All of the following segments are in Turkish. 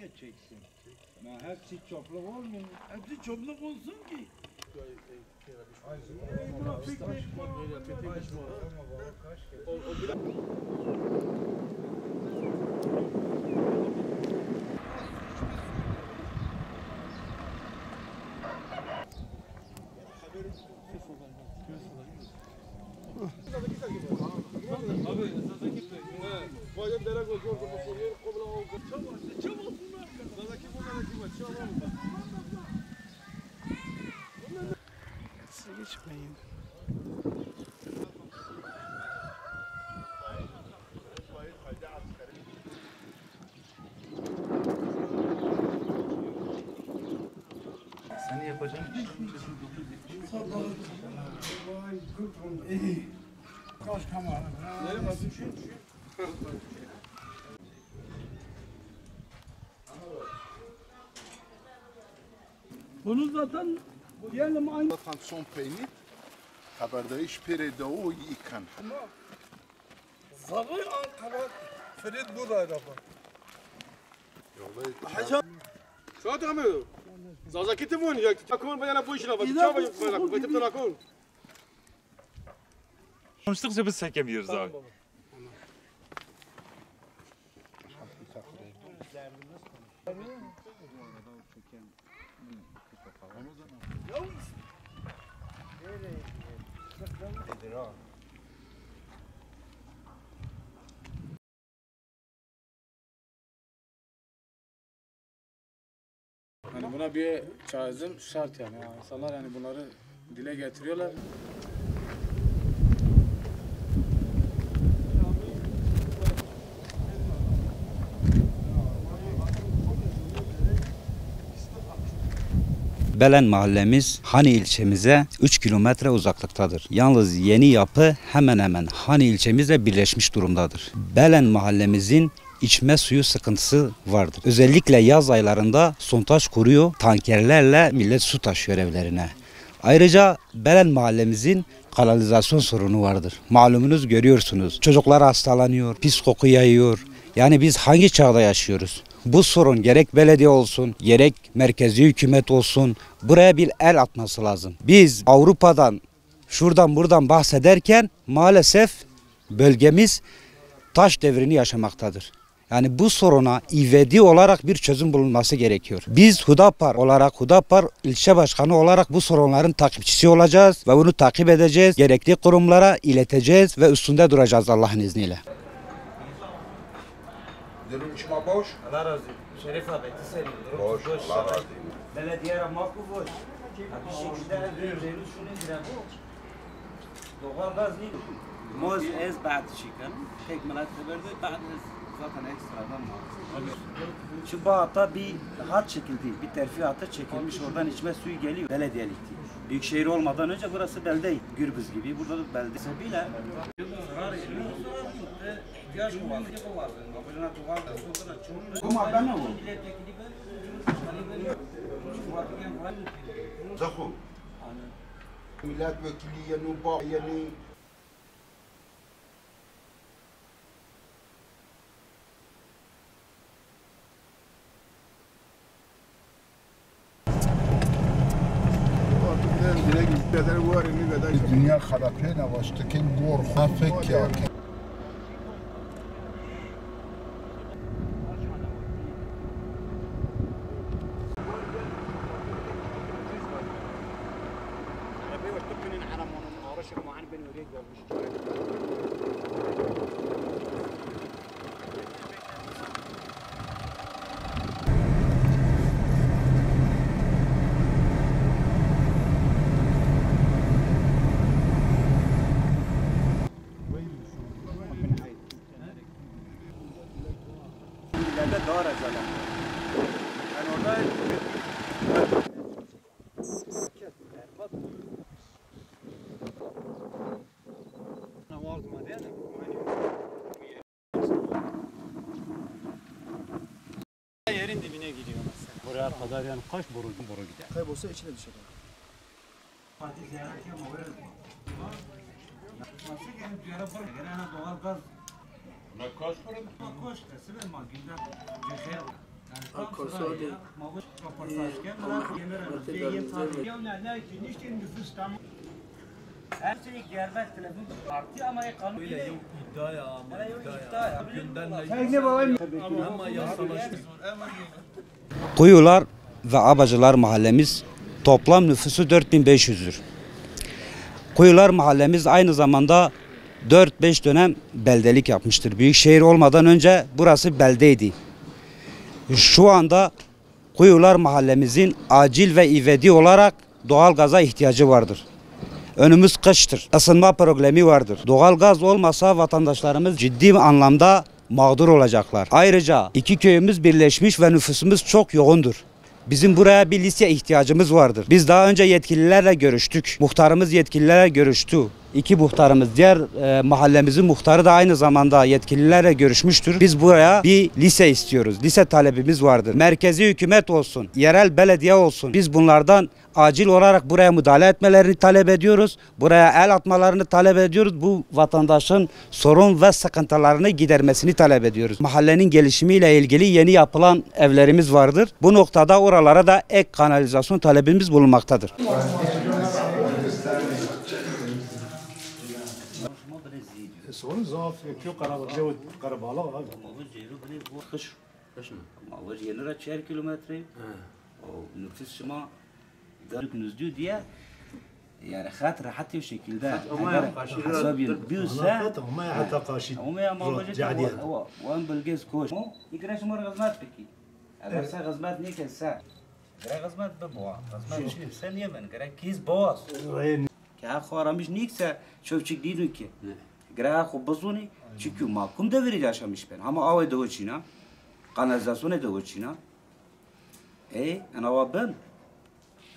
edeceksin. Hepsi çopluk olmuyor. Hepsi çopluk olsun ki. Size geçmeyin. Seni yapacağım. Bunu zaten diyelim aynı. Son peynir. Haberdariş pere davu ikan. Sarı Ankara Ferit buradaydı ama. شو تعملوا؟ زازا كتبون يا تكون بدنا بوشنا بتشوفوا كتبت لكم. Konuştukça biz çekemiyoruz abi. Yani buna bir çözüm şart yani. İnsanlar yani bunları dile getiriyorlar. Belen mahallemiz Hani ilçemize 3 kilometre uzaklıktadır. Yalnız yeni yapı hemen hemen Hani ilçemizle birleşmiş durumdadır. Belen mahallemizin içme suyu sıkıntısı vardır. Özellikle yaz aylarında sondaj kuruyor, tankerlerle millet su taşıyor evlerine. Ayrıca Belen mahallemizin kanalizasyon sorunu vardır. Malumunuz görüyorsunuz. Çocuklar hastalanıyor, pis koku yayıyor. Yani biz hangi çağda yaşıyoruz? Bu sorun gerek belediye olsun, gerek merkezi hükümet olsun buraya bir el atması lazım. Biz Avrupa'dan, şuradan buradan bahsederken maalesef bölgemiz taş devrini yaşamaktadır. Yani bu soruna ivedi olarak bir çözüm bulunması gerekiyor. Biz Hudapar olarak, Hudapar ilçe başkanı olarak bu sorunların takipçisi olacağız ve bunu takip edeceğiz. Gerekli kurumlara ileteceğiz ve üstünde duracağız Allah'ın izniyle. Durum çıma boş. Allah razı olsun. Şerif abi, teseri. Boş. Allah razı olsun. Belediye ramakı boş. Bir şekilde evlerimiz şunu indiren bu. Doğal gaz değil. Moz ez بعد çıkan. Tek melat verdi. بعد zaten ekstradan var. Şu bağda bir hat çekildi. Bir terfi hattı çekilmiş. Oradan içme suyu geliyor. Belediyelikti. Büyükşehir olmadan önce burası belde. Gürbüz gibi. Burada da belde. Sebebiyle ihtiyaç mı var? Bu madde ne bu? Zahu. Milletvekili yani bağ yani. Dünya xalaqına baştakin gorxa fekya. daha rezalet. Yani orada Yerin dibine gidiyor mesela. Buraya kadar yani kaç boru gider. Kaybolsa içine düşer. Kuyular ve Abacılar mahallemiz toplam nüfusu 4500'dür. Kuyular mahallemiz aynı zamanda 4-5 dönem beldelik yapmıştır. Büyükşehir olmadan önce burası beldeydi. Şu anda Kuyular mahallemizin acil ve ivedi olarak doğalgaza ihtiyacı vardır. Önümüz kıştır. Isınma problemi vardır. Doğalgaz olmasa vatandaşlarımız ciddi anlamda mağdur olacaklar. Ayrıca iki köyümüz birleşmiş ve nüfusumuz çok yoğundur. Bizim buraya bir lise ihtiyacımız vardır. Biz daha önce yetkililerle görüştük. Muhtarımız yetkililerle görüştü. İki muhtarımız, diğer mahallemizin muhtarı da aynı zamanda yetkililerle görüşmüştür. Biz buraya bir lise istiyoruz. Lise talebimiz vardır. Merkezi hükümet olsun, yerel belediye olsun. Biz bunlardan acil olarak buraya müdahale etmelerini talep ediyoruz. Buraya el atmalarını talep ediyoruz. Bu vatandaşın sorun ve sıkıntılarını gidermesini talep ediyoruz. Mahallenin gelişimiyle ilgili yeni yapılan evlerimiz vardır. Bu noktada oralara da ek kanalizasyon talebimiz bulunmaktadır. Sorun zaaf yapıyor Karabağ Karabağlar abi. Mavuz yenir 4 kilometre. O nüfus şuma garipiniz diyor diye yani hat rahat bir şekilde hasabiyet büyüse ما حتى قاشي ama ya mavuz o وان بلغز koş ikraş mor gazmat peki eğer sen gazmat ne kesse غير gazmat ببوا gazmat sen yemen gerek kiz boğaz ya kharamış nikse çöpçük değil ki غير خو بزوني çünkü makum da veri yaşamış ben ama avay da uçina kanalizasyon da uçina ana ben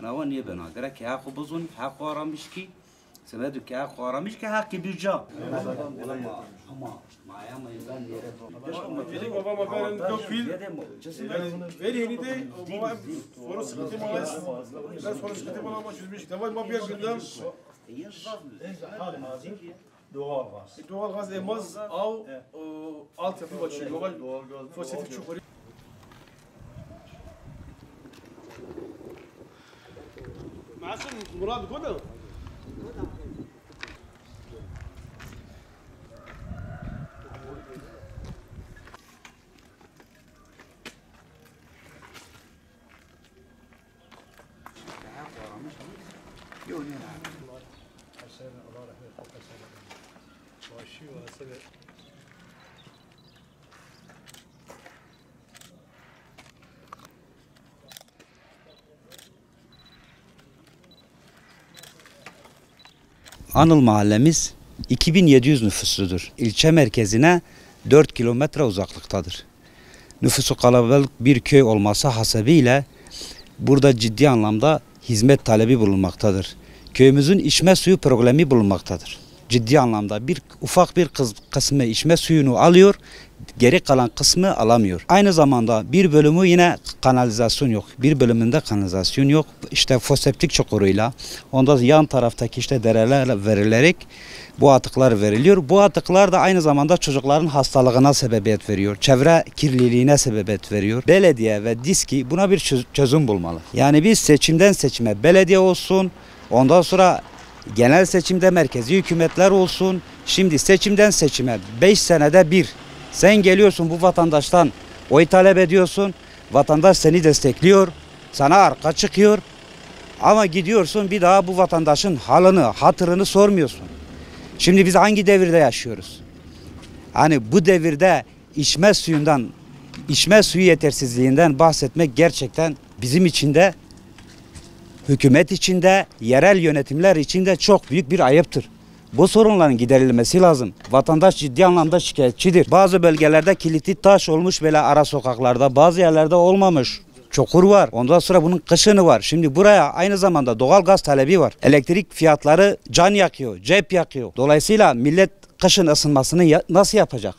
أنا وين يبنا قرأ كي أخو بظن حق ورامش كي سمعت كي أخو ورامش كي حق بيرجع doğal gaz emaz av altyapı açıyor. Doğal gaz fosili çok معكم مراد كده Anıl mahallemiz 2700 nüfusludur. İlçe merkezine 4 kilometre uzaklıktadır. Nüfusu kalabalık bir köy olması hasebiyle burada ciddi anlamda hizmet talebi bulunmaktadır. Köyümüzün içme suyu problemi bulunmaktadır. Ciddi anlamda ufak bir kısmı içme suyunu alıyor, geri kalan kısmı alamıyor. Aynı zamanda bir bölümü yine kanalizasyon yok. Bir bölümünde kanalizasyon yok. İşte foseptik çukuruyla, ondan yan taraftaki işte derelerle verilerek bu atıklar veriliyor. Bu atıklar da aynı zamanda çocukların hastalığına sebebiyet veriyor. Çevre kirliliğine sebebiyet veriyor. Belediye ve DİSK buna bir çözüm bulmalı. Yani biz seçimden seçime belediye olsun, ondan sonra genel seçimde merkezi hükümetler olsun. Şimdi seçimden seçime 5 senede bir sen geliyorsun bu vatandaştan oy talep ediyorsun. Vatandaş seni destekliyor. Sana arka çıkıyor. Ama gidiyorsun bir daha bu vatandaşın halını, hatırını sormuyorsun. Şimdi biz hangi devirde yaşıyoruz? Hani bu devirde içme suyu yetersizliğinden bahsetmek gerçekten bizim için de hükümet için de yerel yönetimler için de çok büyük bir ayıptır. Bu sorunların giderilmesi lazım. Vatandaş ciddi anlamda şikayetçidir. Bazı bölgelerde kilitli taş olmuş böyle ara sokaklarda, bazı yerlerde olmamış. Çukur var. Ondan sonra bunun kışını var. Şimdi buraya aynı zamanda doğal gaz talebi var. Elektrik fiyatları can yakıyor, cep yakıyor. Dolayısıyla millet kışın ısınmasını nasıl yapacak?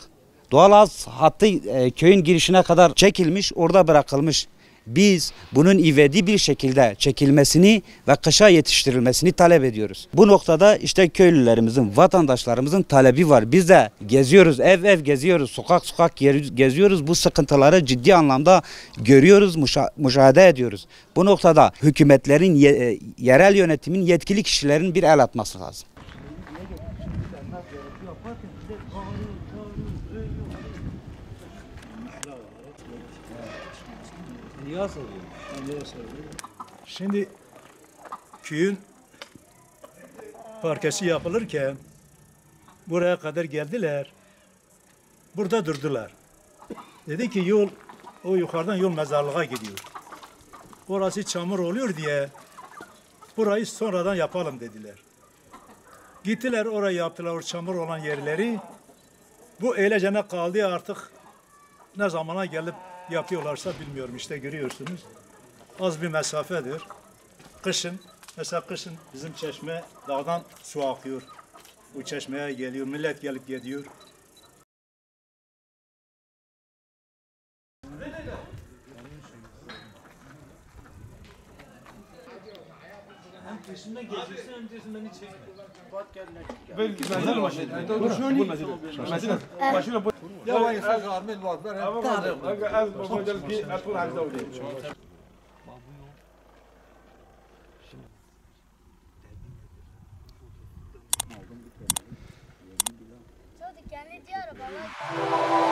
Doğal gaz hattı köyün girişine kadar çekilmiş, orada bırakılmış. Biz bunun ivedi bir şekilde çekilmesini ve kışa yetiştirilmesini talep ediyoruz. Bu noktada işte köylülerimizin, vatandaşlarımızın talebi var. Biz de geziyoruz, ev ev geziyoruz, sokak sokak geziyoruz. Bu sıkıntıları ciddi anlamda görüyoruz, müşahede ediyoruz. Bu noktada hükümetlerin, yerel yönetimin yetkili kişilerin bir el atması lazım. Şimdi köyün parkesi yapılırken buraya kadar geldiler. Burada durdular. Dedi ki yol, o yukarıdan yol mezarlığa gidiyor. Orası çamur oluyor diye burayı sonradan yapalım dediler. Gittiler orayı yaptılar, o çamur olan yerleri. Bu eğlecene kaldı artık, ne zamana gelip yapıyorlarsa bilmiyorum, işte görüyorsunuz. Az bir mesafedir. Kışın, mesela kışın bizim çeşme dağdan su akıyor. Bu çeşmeye geliyor, millet gelip gidiyor. Çok dikenli diyor baba.